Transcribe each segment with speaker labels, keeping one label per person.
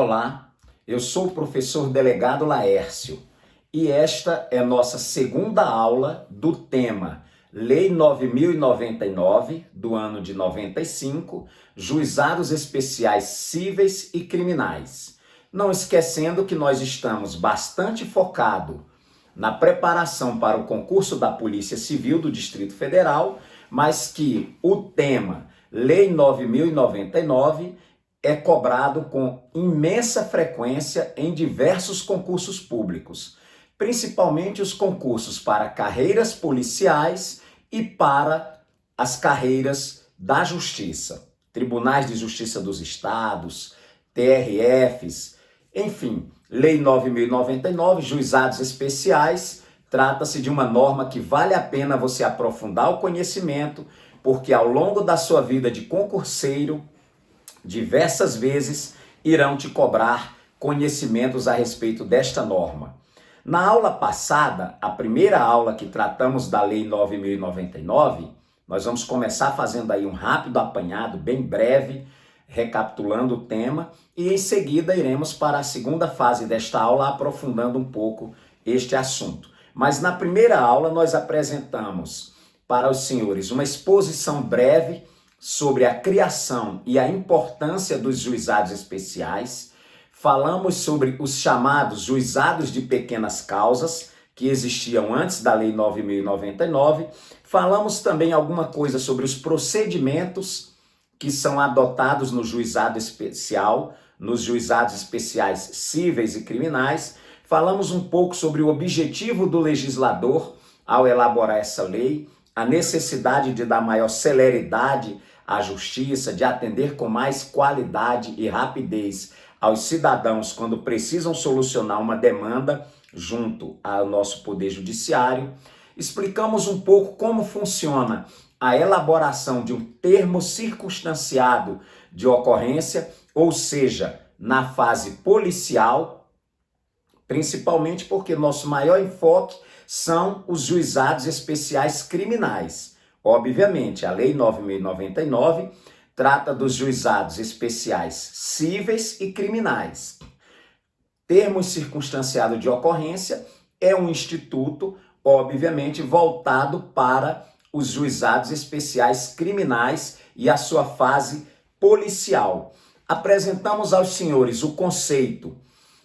Speaker 1: Olá, eu sou o professor delegado Laércio e esta é nossa segunda aula do tema Lei 9.099 do ano de 95, Juizados Especiais Cíveis e Criminais. Não esquecendo que nós estamos bastante focados na preparação para o concurso da Polícia Civil do Distrito Federal, mas que o tema Lei 9.099 é cobrado com imensa frequência em diversos concursos públicos, principalmente os concursos para carreiras policiais e para as carreiras da Justiça, Tribunais de Justiça dos Estados, TRFs, enfim, Lei 9.099, Juizados Especiais, trata-se de uma norma que vale a pena você aprofundar o conhecimento, porque ao longo da sua vida de concurseiro, diversas vezes irão te cobrar conhecimentos a respeito desta norma. Na aula passada, a primeira aula que tratamos da Lei 9.099, nós vamos começar fazendo aí um rápido apanhado, bem breve, recapitulando o tema, e em seguida iremos para a segunda fase desta aula, aprofundando um pouco este assunto. Mas na primeira aula nós apresentamos para os senhores uma exposição breve sobre a criação e a importância dos juizados especiais. Falamos sobre os chamados juizados de pequenas causas, que existiam antes da Lei 9.099. Falamos também alguma coisa sobre os procedimentos que são adotados no juizado especial, nos juizados especiais cíveis e criminais. Falamos um pouco sobre o objetivo do legislador ao elaborar essa lei, a necessidade de dar maior celeridade à justiça, de atender com mais qualidade e rapidez aos cidadãos quando precisam solucionar uma demanda junto ao nosso Poder Judiciário. Explicamos um pouco como funciona a elaboração de um termo circunstanciado de ocorrência, ou seja, na fase policial, principalmente porque nosso maior enfoque são os juizados especiais criminais. Obviamente, a Lei 9.099 trata dos juizados especiais cíveis e criminais. Termo circunstanciado de ocorrência é um instituto, obviamente, voltado para os juizados especiais criminais e a sua fase policial. Apresentamos aos senhores o conceito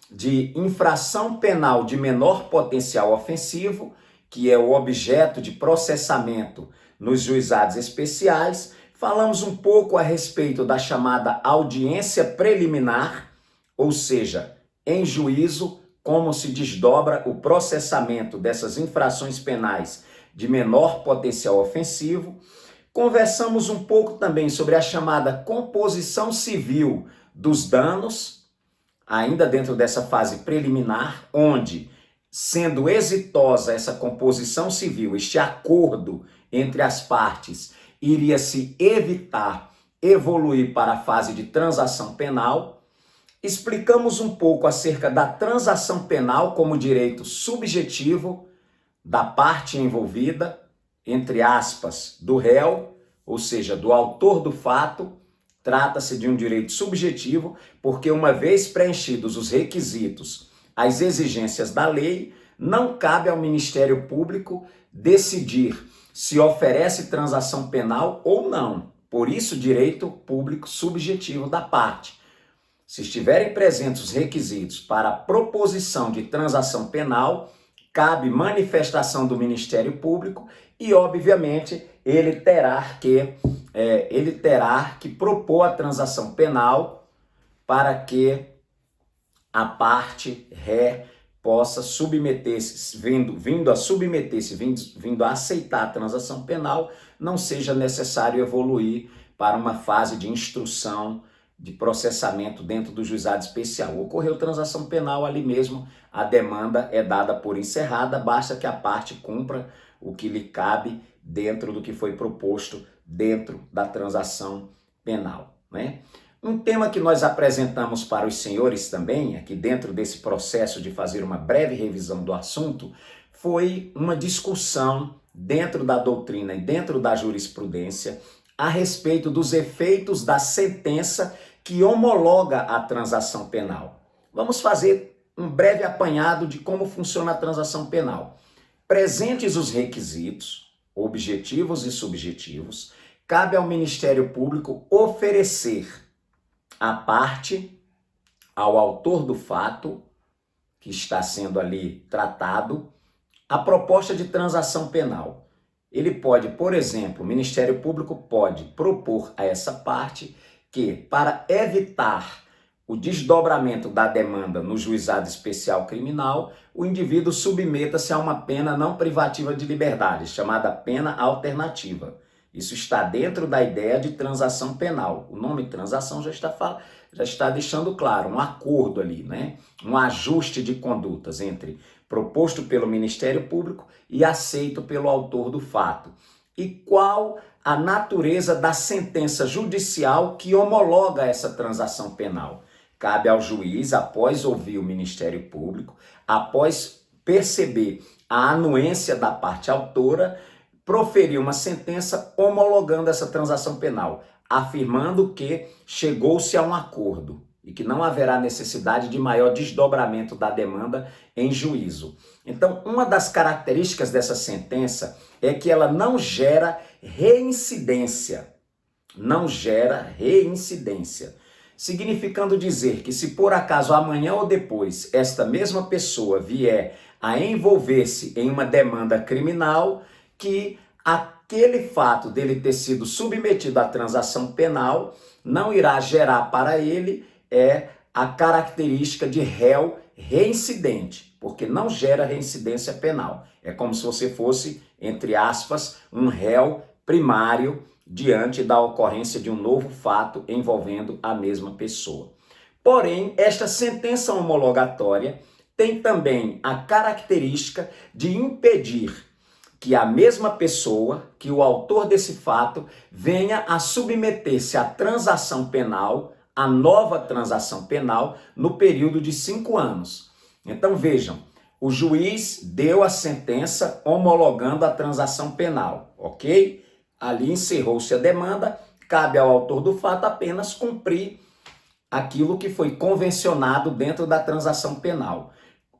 Speaker 1: de infração penal de menor potencial ofensivo, que é o objeto de processamento nos juizados especiais. Falamos um pouco a respeito da chamada audiência preliminar, ou seja, em juízo, como se desdobra o processamento dessas infrações penais de menor potencial ofensivo. Conversamos um pouco também sobre a chamada composição civil dos danos, ainda dentro dessa fase preliminar, onde, sendo exitosa essa composição civil, este acordo entre as partes, iria se evitar evoluir para a fase de transação penal. Explicamos um pouco acerca da transação penal como direito subjetivo da parte envolvida, entre aspas, do réu, ou seja, do autor do fato. Trata-se de um direito subjetivo, porque uma vez preenchidos os requisitos, as exigências da lei, não cabe ao Ministério Público decidir se oferece transação penal ou não. Por isso, direito público subjetivo da parte. Se estiverem presentes os requisitos para a proposição de transação penal, cabe manifestação do Ministério Público e, obviamente, ele terá que propor a transação penal para que a parte ré possa submeter-se, vindo a aceitar a transação penal, não seja necessário evoluir para uma fase de instrução, de processamento dentro do juizado especial. Ocorreu transação penal ali mesmo, a demanda é dada por encerrada, basta que a parte cumpra o que lhe cabe dentro do que foi proposto dentro da transação penal, né? Um tema que nós apresentamos para os senhores também, aqui dentro desse processo de fazer uma breve revisão do assunto, foi uma discussão dentro da doutrina e dentro da jurisprudência a respeito dos efeitos da sentença que homologa a transação penal. Vamos fazer um breve apanhado de como funciona a transação penal. Presentes os requisitos, objetivos e subjetivos, cabe ao Ministério Público oferecer à parte, ao autor do fato que está sendo ali tratado, a proposta de transação penal. Ele pode, por exemplo, o Ministério Público pode propor a essa parte que, para evitar o desdobramento da demanda no juizado especial criminal, o indivíduo submeta-se a uma pena não privativa de liberdade, chamada pena alternativa. Isso está dentro da ideia de transação penal. O nome transação já está deixando claro, um acordo ali, né? Um ajuste de condutas entre proposto pelo Ministério Público e aceito pelo autor do fato. E qual a natureza da sentença judicial que homologa essa transação penal? Cabe ao juiz, após ouvir o Ministério Público, após perceber a anuência da parte autora, proferir uma sentença homologando essa transação penal, afirmando que chegou-se a um acordo e que não haverá necessidade de maior desdobramento da demanda em juízo. Então, uma das características dessa sentença é que ela não gera reincidência. Não gera reincidência. Significando dizer que se por acaso amanhã ou depois esta mesma pessoa vier a envolver-se em uma demanda criminal, que aquele fato dele ter sido submetido à transação penal não irá gerar para ele a característica de réu reincidente, porque não gera reincidência penal. É como se você fosse, entre aspas, um réu primário diante da ocorrência de um novo fato envolvendo a mesma pessoa. Porém, esta sentença homologatória tem também a característica de impedir que a mesma pessoa, que o autor desse fato, venha a submeter-se à transação penal, a nova transação penal, no período de 5 anos. Então vejam, o juiz deu a sentença homologando a transação penal, ok? Ali encerrou-se a demanda, cabe ao autor do fato apenas cumprir aquilo que foi convencionado dentro da transação penal.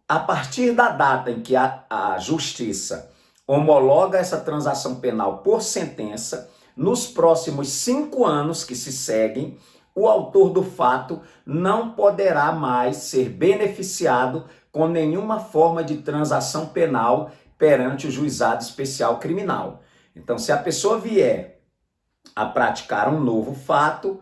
Speaker 1: A partir da data em que a justiça homologa essa transação penal por sentença, nos próximos 5 anos que se seguem, o autor do fato não poderá mais ser beneficiado com nenhuma forma de transação penal perante o juizado especial criminal. Então, se a pessoa vier a praticar um novo fato,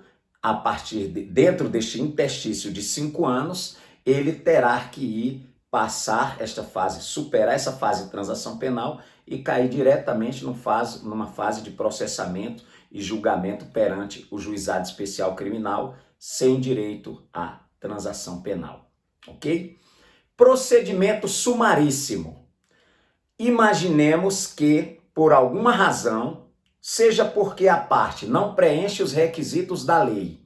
Speaker 1: dentro deste interstício de 5 anos, ele terá que ir passar esta fase, superar essa fase de transação penal e cair diretamente numa fase de processamento e julgamento perante o juizado especial criminal, sem direito à transação penal, ok? Procedimento sumaríssimo. Imaginemos que, por alguma razão, seja porque a parte não preenche os requisitos da lei,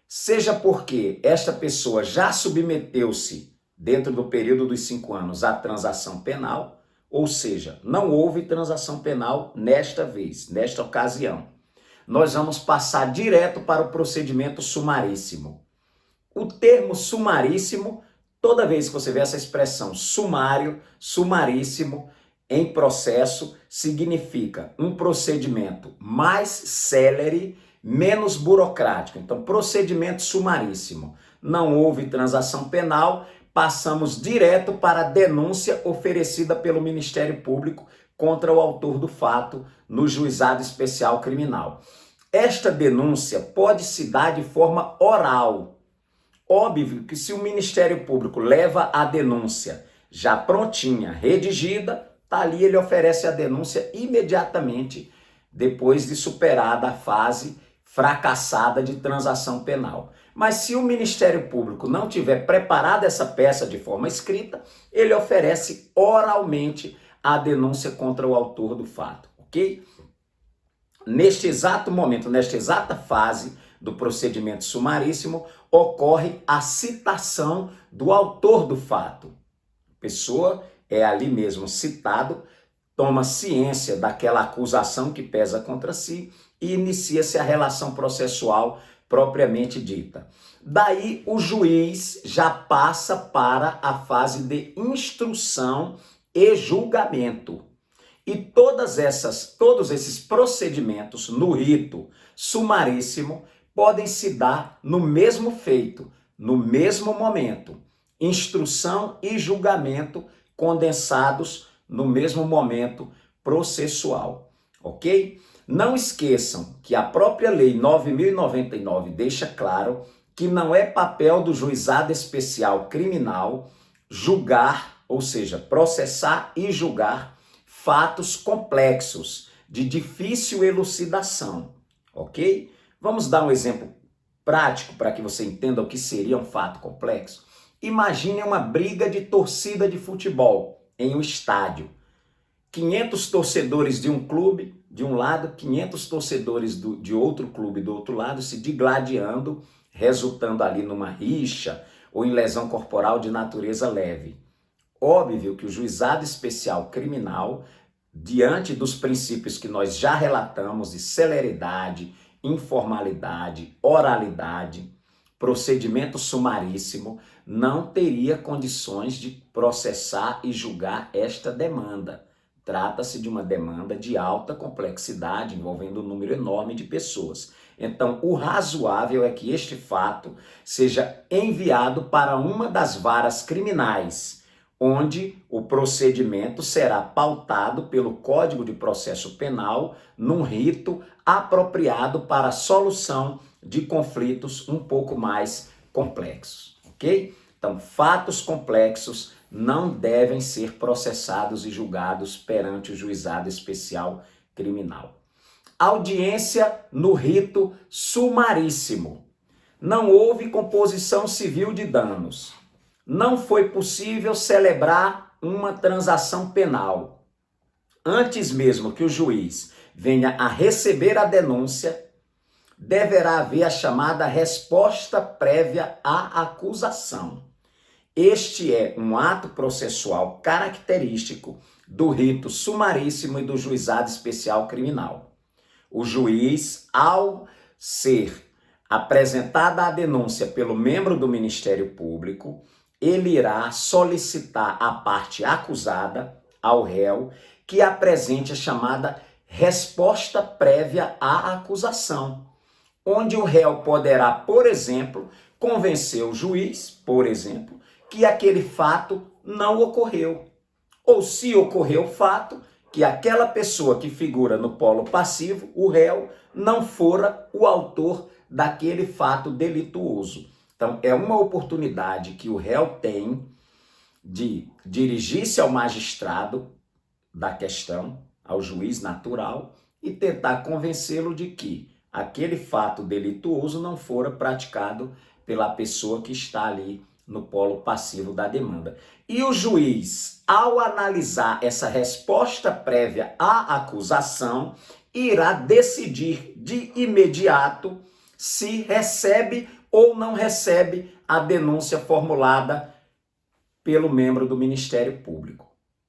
Speaker 1: seja porque esta pessoa já submeteu-se, dentro do período dos 5 anos, à transação penal, ou seja, não houve transação penal nesta vez, nesta ocasião. Nós vamos passar direto para o procedimento sumaríssimo. O termo sumaríssimo, toda vez que você vê essa expressão sumário, sumaríssimo, em processo, significa um procedimento mais célere, menos burocrático. Então, procedimento sumaríssimo. Não houve transação penal, passamos direto para a denúncia oferecida pelo Ministério Público contra o autor do fato no juizado especial criminal. Esta denúncia pode se dar de forma oral. Óbvio que se o Ministério Público leva a denúncia já prontinha, redigida, tá ali, ele oferece a denúncia imediatamente depois de superada a fase fracassada de transação penal. Mas se o Ministério Público não tiver preparado essa peça de forma escrita, ele oferece oralmente a denúncia contra o autor do fato, ok? Neste exato momento, nesta exata fase do procedimento sumaríssimo, ocorre a citação do autor do fato. A pessoa é ali mesmo citado, toma ciência daquela acusação que pesa contra si e inicia-se a relação processual propriamente dita. Daí o juiz já passa para a fase de instrução e julgamento. E todos esses procedimentos no rito sumaríssimo podem se dar no mesmo feito, no mesmo momento. Instrução e julgamento condensados no mesmo momento processual, ok? Não esqueçam que a própria Lei 9.099 deixa claro que não é papel do juizado especial criminal julgar, ou seja, processar e julgar fatos complexos, de difícil elucidação, ok? Vamos dar um exemplo prático para que você entenda o que seria um fato complexo. Imagine uma briga de torcida de futebol em um estádio. 500 torcedores de um clube de um lado, 500 torcedores de outro clube do outro lado, se digladiando, resultando ali numa rixa ou em lesão corporal de natureza leve. Óbvio que o juizado especial criminal, diante dos princípios que nós já relatamos de celeridade, informalidade, oralidade, procedimento sumaríssimo, não teria condições de processar e julgar esta demanda. Trata-se de uma demanda de alta complexidade, envolvendo um número enorme de pessoas. Então, o razoável é que este fato seja enviado para uma das varas criminais, onde o procedimento será pautado pelo Código de Processo Penal num rito apropriado para a solução de conflitos um pouco mais complexos, ok? Então, fatos complexos não devem ser processados e julgados perante o juizado especial criminal. Audiência no rito sumaríssimo. Não houve composição civil de danos. Não foi possível celebrar uma transação penal. Antes mesmo que o juiz venha a receber a denúncia, deverá haver a chamada resposta prévia à acusação. Este é um ato processual característico do rito sumaríssimo e do juizado especial criminal. O juiz, ao ser apresentada a denúncia pelo membro do Ministério Público, ele irá solicitar à parte acusada, ao réu, que apresente a chamada resposta prévia à acusação, onde o réu poderá, por exemplo, convencer o juiz, por exemplo, que aquele fato não ocorreu. Ou se ocorreu o fato, que aquela pessoa que figura no polo passivo, o réu, não fora o autor daquele fato delituoso. Então, é uma oportunidade que o réu tem de dirigir-se ao magistrado da questão, ao juiz natural, e tentar convencê-lo de que aquele fato delituoso não fora praticado pela pessoa que está ali no polo passivo da demanda. E o juiz, ao analisar essa resposta prévia à acusação, irá decidir de imediato se recebe ou não recebe a denúncia formulada pelo membro do Ministério Público.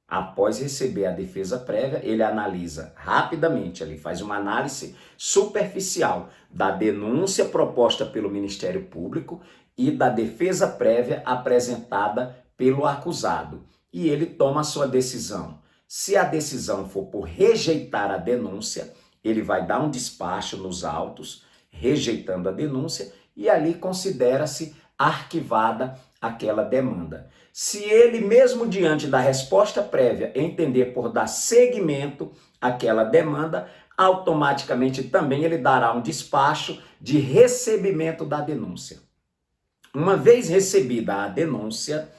Speaker 1: Após receber a defesa prévia, ele analisa rapidamente, ele faz uma análise superficial da denúncia proposta pelo Ministério Público e da defesa prévia apresentada pelo acusado. E ele toma a sua decisão. Se a decisão for por rejeitar a denúncia, ele vai dar um despacho nos autos, rejeitando a denúncia, e ali considera-se arquivada aquela demanda. Se ele, mesmo diante da resposta prévia, entender por dar seguimento àquela demanda, automaticamente também ele dará um despacho de recebimento da denúncia. Uma vez recebida a denúncia,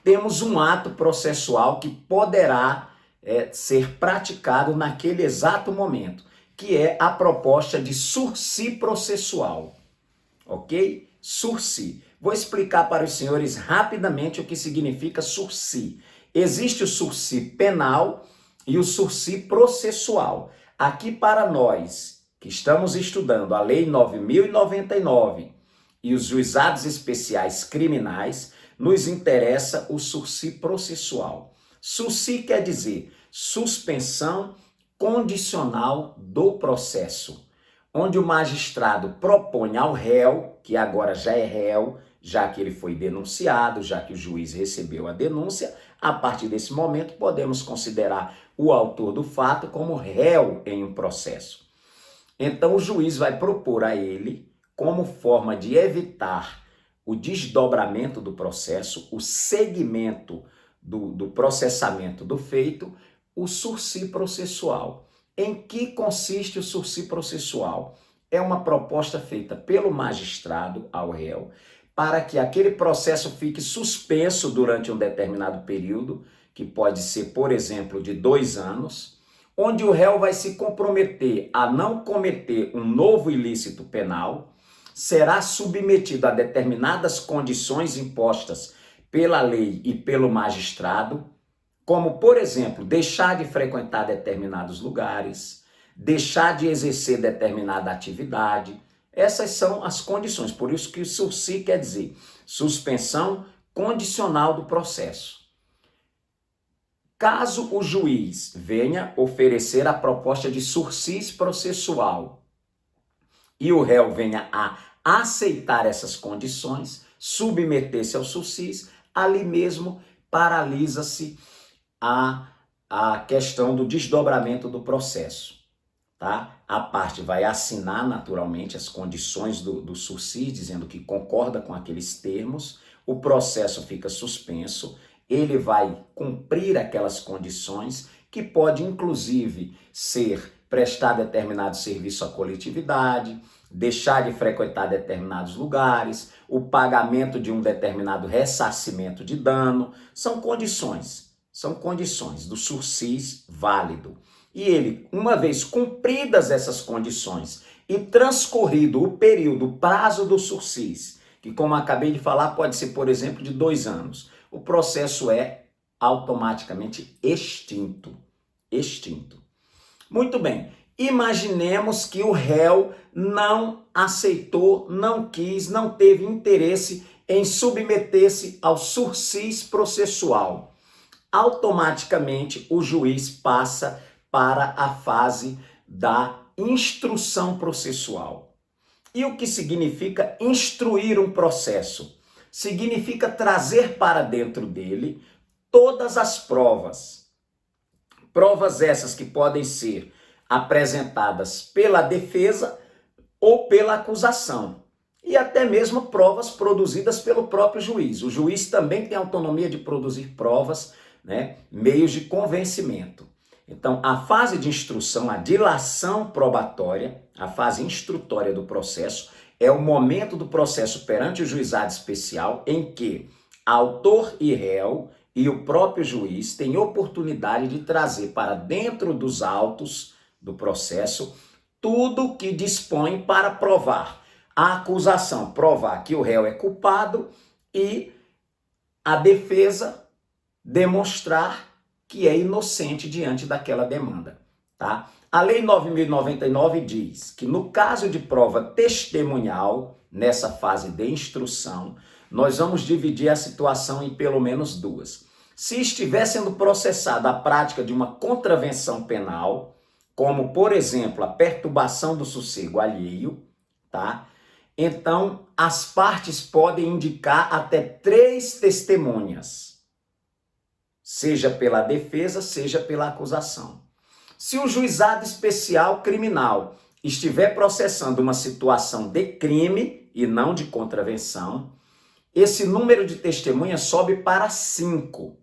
Speaker 1: temos um ato processual que poderá ser praticado naquele exato momento, que é a proposta de sursi processual, ok? Sursi. Vou explicar para os senhores rapidamente o que significa sursi. Existe o sursi penal e o sursi processual. Aqui para nós, que estamos estudando a Lei 9.099 e os juizados especiais criminais, nos interessa o sursi processual. Sursi quer dizer suspensão condicional do processo. onde o magistrado propõe ao réu, que agora já é réu, já que ele foi denunciado, já que o juiz recebeu a denúncia, a partir desse momento podemos considerar o autor do fato como réu em um processo. Então o juiz vai propor a ele, como forma de evitar o desdobramento do processo, o segmento do processamento do feito, o sursi processual. Em que consiste o sursi processual? É uma proposta feita pelo magistrado ao réu para que aquele processo fique suspenso durante um determinado período, que pode ser, por exemplo, de 2 anos, onde o réu vai se comprometer a não cometer um novo ilícito penal, será submetido a determinadas condições impostas pela lei e pelo magistrado, como, por exemplo, deixar de frequentar determinados lugares, deixar de exercer determinada atividade. Essas são as condições, por isso que o sursi quer dizer suspensão condicional do processo. Caso o juiz venha oferecer a proposta de sursis processual e o réu venha a aceitar essas condições, submeter-se ao sursis, ali mesmo paralisa-se a questão do desdobramento do processo. Tá? A parte vai assinar naturalmente as condições do sursi, dizendo que concorda com aqueles termos, o processo fica suspenso, ele vai cumprir aquelas condições, que pode inclusive ser prestar determinado serviço à coletividade, deixar de frequentar determinados lugares, o pagamento de um determinado ressarcimento de dano, são condições do sursis válido. E ele, uma vez cumpridas essas condições e transcorrido o período, o prazo do sursis, que como acabei de falar pode ser, por exemplo, de 2 anos, o processo é automaticamente extinto. Muito bem, imaginemos que o réu não aceitou, não quis, não teve interesse em submeter-se ao sursis processual. Automaticamente o juiz passa para a fase da instrução processual. E o que significa instruir um processo? Significa trazer para dentro dele todas as provas. Provas essas que podem ser apresentadas pela defesa ou pela acusação. E até mesmo provas produzidas pelo próprio juiz. O juiz também tem autonomia de produzir provas, meios de convencimento. Então, a fase de instrução, a dilação probatória, a fase instrutória do processo, é o momento do processo perante o juizado especial em que autor e réu e o próprio juiz têm oportunidade de trazer para dentro dos autos do processo tudo que dispõe para provar. A acusação provar que o réu é culpado e a defesa demonstrar que é inocente diante daquela demanda, tá? A Lei 9.099 diz que no caso de prova testemunhal, nessa fase de instrução, nós vamos dividir a situação em pelo menos 2. Se estiver sendo processada a prática de uma contravenção penal, como, por exemplo, a perturbação do sossego alheio, tá? Então, as partes podem indicar até 3 testemunhas, seja pela defesa, seja pela acusação. Se o juizado especial criminal estiver processando uma situação de crime e não de contravenção, esse número de testemunhas sobe para 5.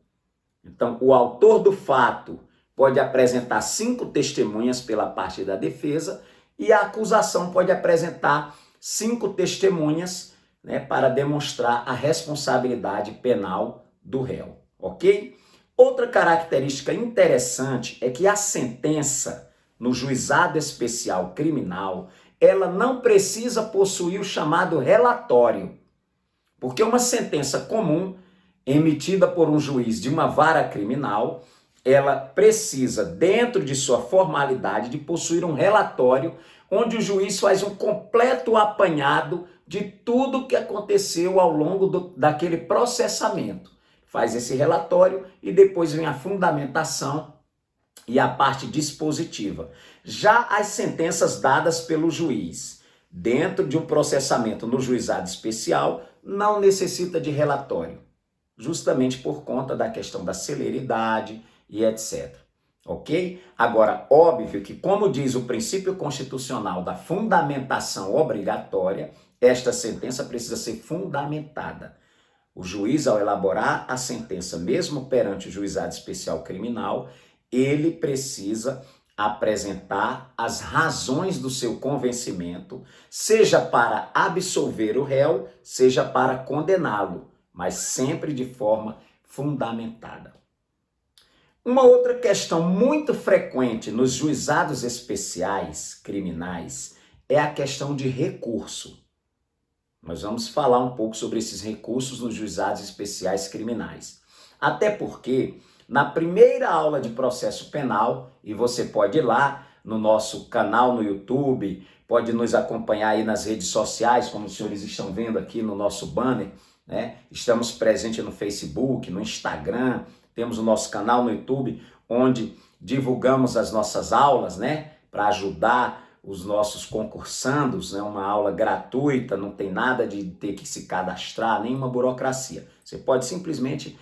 Speaker 1: Então, o autor do fato pode apresentar 5 testemunhas pela parte da defesa e a acusação pode apresentar 5 testemunhas, para demonstrar a responsabilidade penal do réu, ok? Outra característica interessante é que a sentença no juizado especial criminal, ela não precisa possuir o chamado relatório, porque uma sentença comum emitida por um juiz de uma vara criminal, ela precisa, dentro de sua formalidade, de possuir um relatório onde o juiz faz um completo apanhado de tudo que aconteceu ao longo daquele processamento. Faz esse relatório e depois vem a fundamentação e a parte dispositiva. Já as sentenças dadas pelo juiz dentro de um processamento no juizado especial não necessita de relatório, justamente por conta da questão da celeridade e etc. Ok? Agora, óbvio que, como diz o princípio constitucional da fundamentação obrigatória, esta sentença precisa ser fundamentada. O juiz, ao elaborar a sentença, mesmo perante o juizado especial criminal, ele precisa apresentar as razões do seu convencimento, seja para absolver o réu, seja para condená-lo, mas sempre de forma fundamentada. Uma outra questão muito frequente nos juizados especiais criminais é a questão de recurso. Nós vamos falar um pouco sobre esses recursos nos juizados especiais criminais. Até porque, na primeira aula de processo penal, e você pode ir lá no nosso canal no YouTube, pode nos acompanhar aí nas redes sociais, como os senhores estão vendo aqui no nosso banner, né? Estamos presentes no Facebook, no Instagram, temos o nosso canal no YouTube, onde divulgamos as nossas aulas, né? Para ajudar os nossos concursandos, né? Uma aula gratuita, não tem nada de ter que se cadastrar, nenhuma burocracia. Você pode simplesmente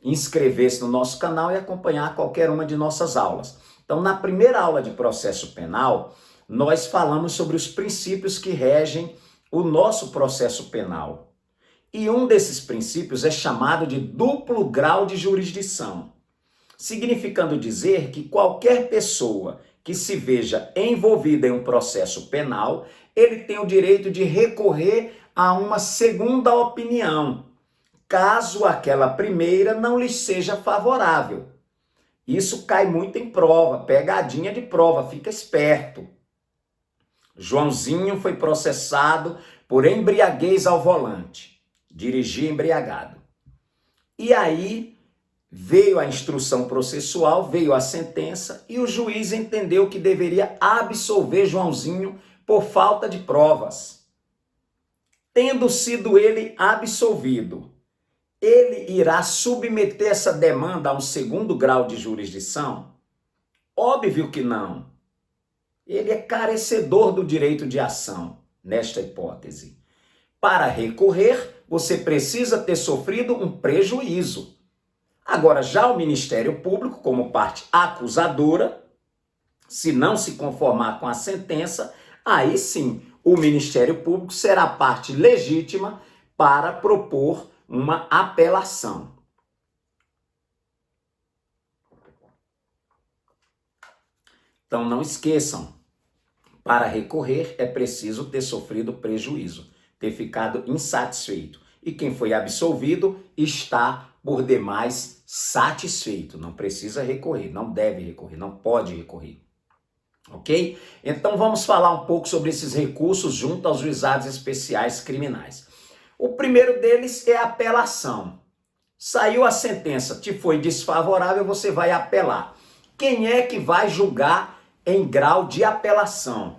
Speaker 1: inscrever-se no nosso canal e acompanhar qualquer uma de nossas aulas. Então, na primeira aula de processo penal, nós falamos sobre os princípios que regem o nosso processo penal. E um desses princípios é chamado de duplo grau de jurisdição, significando dizer que qualquer pessoa que se veja envolvida em um processo penal, ele tem o direito de recorrer a uma segunda opinião, caso aquela primeira não lhe seja favorável. Isso cai muito em prova, pegadinha de prova, fica esperto. Joãozinho foi processado por embriaguez ao volante, dirigir embriagado. E aí veio a instrução processual, veio a sentença e o juiz entendeu que deveria absolver Joãozinho por falta de provas. Tendo sido ele absolvido, ele irá submeter essa demanda a um segundo grau de jurisdição? Óbvio que não. Ele é carecedor do direito de ação, nesta hipótese. Para recorrer, você precisa ter sofrido um prejuízo. Agora, já o Ministério Público, como parte acusadora, se não se conformar com a sentença, aí sim o Ministério Público será parte legítima para propor uma apelação. Então não esqueçam, para recorrer é preciso ter sofrido prejuízo, ter ficado insatisfeito. E quem foi absolvido está por demais satisfeito, não precisa recorrer, não deve recorrer, não pode recorrer. Ok? Então vamos falar um pouco sobre esses recursos junto aos juizados especiais criminais. O primeiro deles é a apelação. Saiu a sentença, te foi desfavorável, você vai apelar. Quem é que vai julgar em grau de apelação?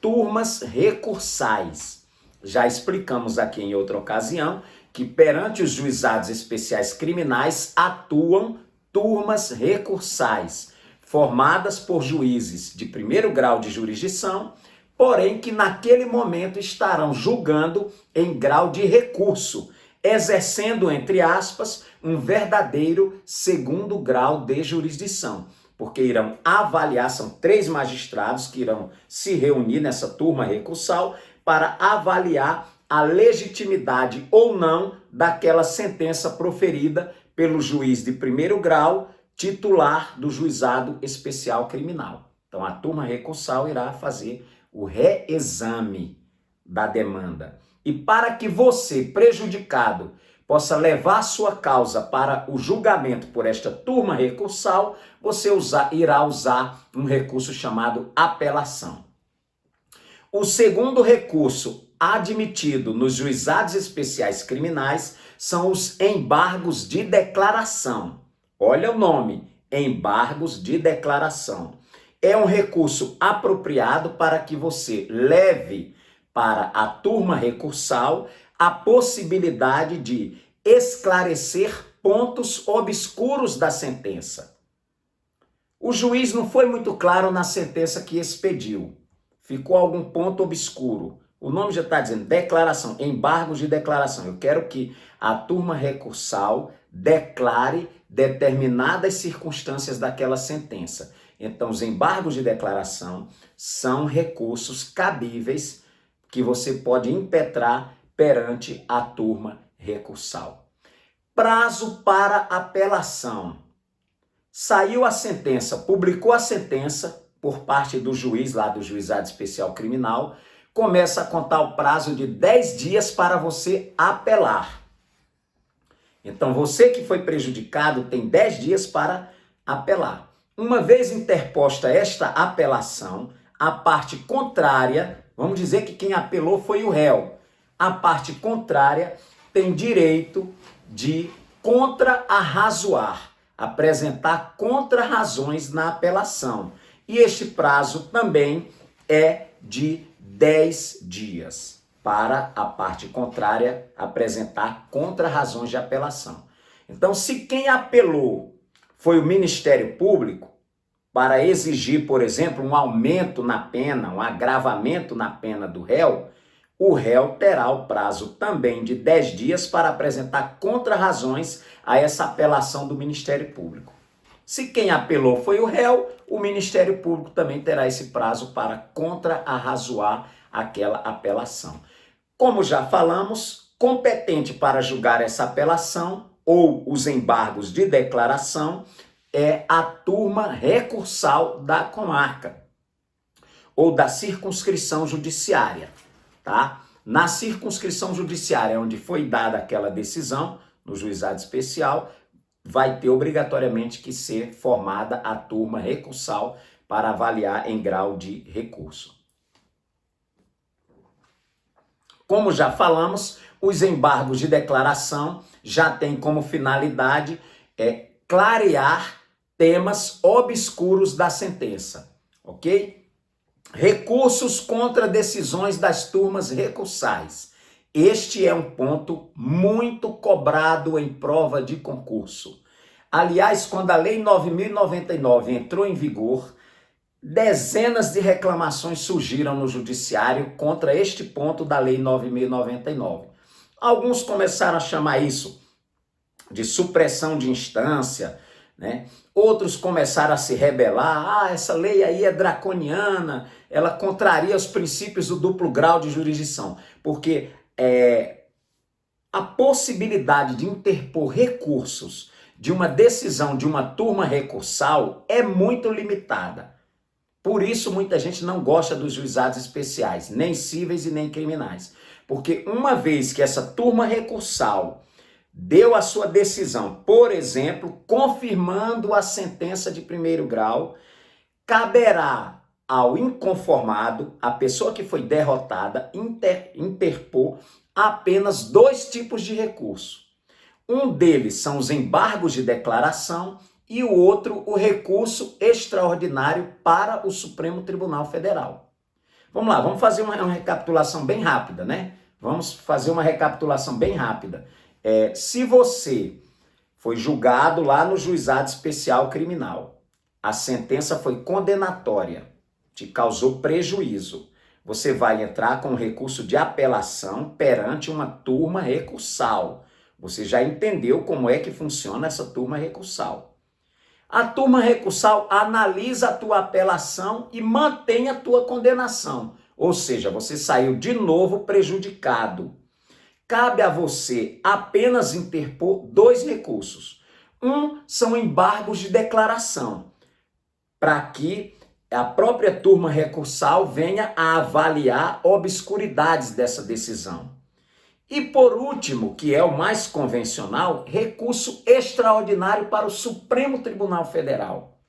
Speaker 1: Turmas recursais. Já explicamos aqui em outra ocasião que perante os juizados especiais criminais atuam turmas recursais, formadas por juízes de primeiro grau de jurisdição, porém que naquele momento estarão julgando em grau de recurso, exercendo, entre aspas, um verdadeiro segundo grau de jurisdição, porque irão avaliar, são 3 magistrados que irão se reunir nessa turma recursal para avaliar a legitimidade ou não daquela sentença proferida pelo juiz de primeiro grau, titular do juizado especial criminal. Então a turma recursal irá fazer o reexame da demanda. E para que você, prejudicado, possa levar sua causa para o julgamento por esta turma recursal, você irá usar um recurso chamado apelação. O segundo recurso admitido nos juizados especiais criminais são os embargos de declaração. Olha o nome, embargos de declaração. É um recurso apropriado para que você leve para a turma recursal a possibilidade de esclarecer pontos obscuros da sentença. O juiz não foi muito claro na sentença que expediu. Ficou algum ponto obscuro. O nome já está dizendo declaração, embargos de declaração. Eu quero que a turma recursal declare determinadas circunstâncias daquela sentença. Então, os embargos de declaração são recursos cabíveis que você pode impetrar perante a turma recursal. Prazo para apelação. Saiu a sentença, publicou a sentença por parte do juiz lá do Juizado Especial Criminal, começa a contar o prazo de 10 dias para você apelar. Então, você que foi prejudicado tem 10 dias para apelar. Uma vez interposta esta apelação, a parte contrária, vamos dizer que quem apelou foi o réu, a parte contrária tem direito de contra-arrazoar, apresentar contra-razões na apelação. E este prazo também é de 10 dias para a parte contrária apresentar contra-razões de apelação. Então, se quem apelou foi o Ministério Público, para exigir, por exemplo, um aumento na pena, um agravamento na pena do réu, o réu terá o prazo também de 10 dias para apresentar contra-razões a essa apelação do Ministério Público. Se quem apelou foi o réu, o Ministério Público também terá esse prazo para contra-arrazoar aquela apelação. Como já falamos, competente para julgar essa apelação ou os embargos de declaração é a turma recursal da comarca ou da circunscrição judiciária, tá? Na circunscrição judiciária, onde foi dada aquela decisão, no juizado especial, vai ter obrigatoriamente que ser formada a turma recursal para avaliar em grau de recurso. Como já falamos, os embargos de declaração já têm como finalidade clarear temas obscuros da sentença, ok? Recursos contra decisões das turmas recursais. Este é um ponto muito cobrado em prova de concurso. Aliás, quando a Lei 9.099 entrou em vigor, dezenas de reclamações surgiram no judiciário contra este ponto da Lei 9.099. Alguns começaram a chamar isso de supressão de instância, né? Outros começaram a se rebelar. Essa lei aí é draconiana, ela contraria os princípios do duplo grau de jurisdição, porque a possibilidade de interpor recursos de uma decisão de uma turma recursal é muito limitada. Por isso, muita gente não gosta dos juizados especiais, nem cíveis e nem criminais. Porque uma vez que essa turma recursal deu a sua decisão, por exemplo, confirmando a sentença de primeiro grau, caberá ao inconformado, a pessoa que foi derrotada, interpor apenas 2 tipos de recurso. Um deles são os embargos de declaração e o outro, o recurso extraordinário para o Supremo Tribunal Federal. Vamos lá, vamos fazer uma recapitulação bem rápida, né? Vamos fazer uma recapitulação bem rápida. Se você foi julgado lá no Juizado Especial Criminal, a sentença foi condenatória, te causou prejuízo, você vai entrar com recurso de apelação perante uma turma recursal. Você já entendeu como é que funciona essa turma recursal. A turma recursal analisa a tua apelação e mantém a tua condenação. Ou seja, você saiu de novo prejudicado. Cabe a você apenas interpor 2 recursos. Um são embargos de declaração, para que a própria turma recursal venha a avaliar obscuridades dessa decisão. E por último, que é o mais convencional, recurso extraordinário para o Supremo Tribunal Federal.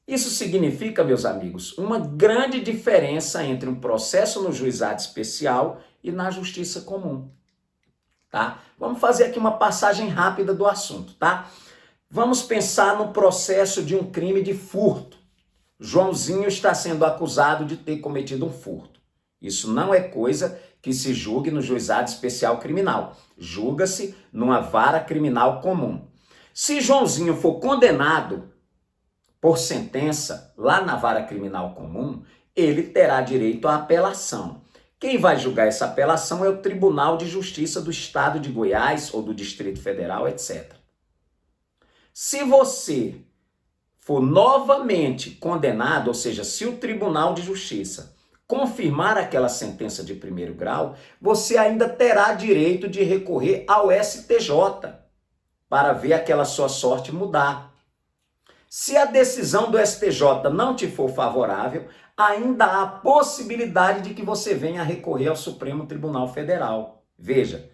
Speaker 1: Isso significa, meus amigos, uma grande diferença entre um processo no juizado especial e na justiça comum. Tá? Vamos fazer aqui uma passagem rápida do assunto, tá? Vamos pensar no processo de um crime de furto. Joãozinho está sendo acusado de ter cometido um furto. Isso não é coisa que se julgue no juizado especial criminal. Julga-se numa vara criminal comum. Se Joãozinho for condenado por sentença lá na vara criminal comum, ele terá direito à apelação. Quem vai julgar essa apelação é o Tribunal de Justiça do Estado de Goiás ou do Distrito Federal, etc. Se você for novamente condenado, ou seja, se o Tribunal de Justiça confirmar aquela sentença de primeiro grau, você ainda terá direito de recorrer ao STJ para ver aquela sua sorte mudar. Se a decisão do STJ não te for favorável, ainda há possibilidade de que você venha recorrer ao Supremo Tribunal Federal. Veja,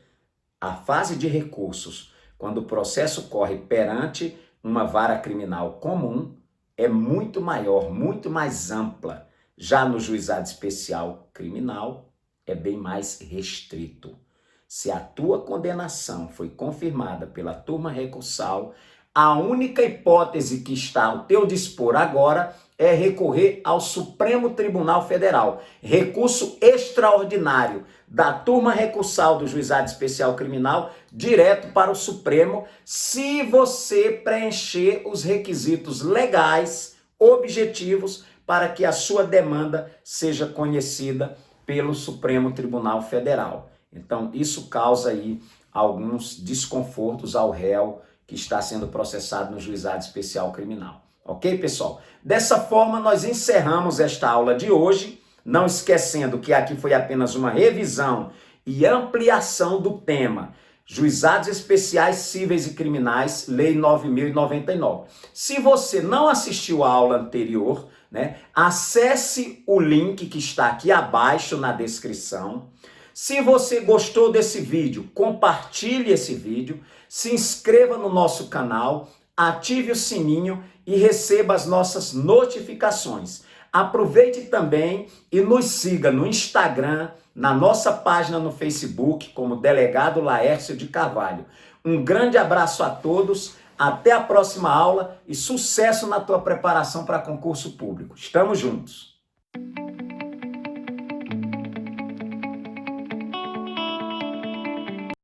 Speaker 1: a fase de recursos, quando o processo corre perante uma vara criminal comum, é muito maior, muito mais ampla. Já no juizado especial criminal, é bem mais restrito. Se a tua condenação foi confirmada pela turma recursal, a única hipótese que está ao teu dispor agora é recorrer ao Supremo Tribunal Federal. Recurso extraordinário da turma recursal do Juizado Especial Criminal direto para o Supremo, se você preencher os requisitos legais, objetivos, para que a sua demanda seja conhecida pelo Supremo Tribunal Federal. Então, isso causa aí alguns desconfortos ao réu que está sendo processado no Juizado Especial Criminal. Ok, pessoal? Dessa forma, nós encerramos esta aula de hoje, não esquecendo que aqui foi apenas uma revisão e ampliação do tema Juizados Especiais Cíveis e Criminais, Lei 9.099. Se você não assistiu a aula anterior, acesse o link que está aqui abaixo na descrição. Se você gostou desse vídeo, compartilhe esse vídeo, se inscreva no nosso canal, ative o sininho e receba as nossas notificações. Aproveite também e nos siga no Instagram, na nossa página no Facebook, como Delegado Laércio de Carvalho. Um grande abraço a todos, até a próxima aula e sucesso na tua preparação para concurso público. Estamos juntos!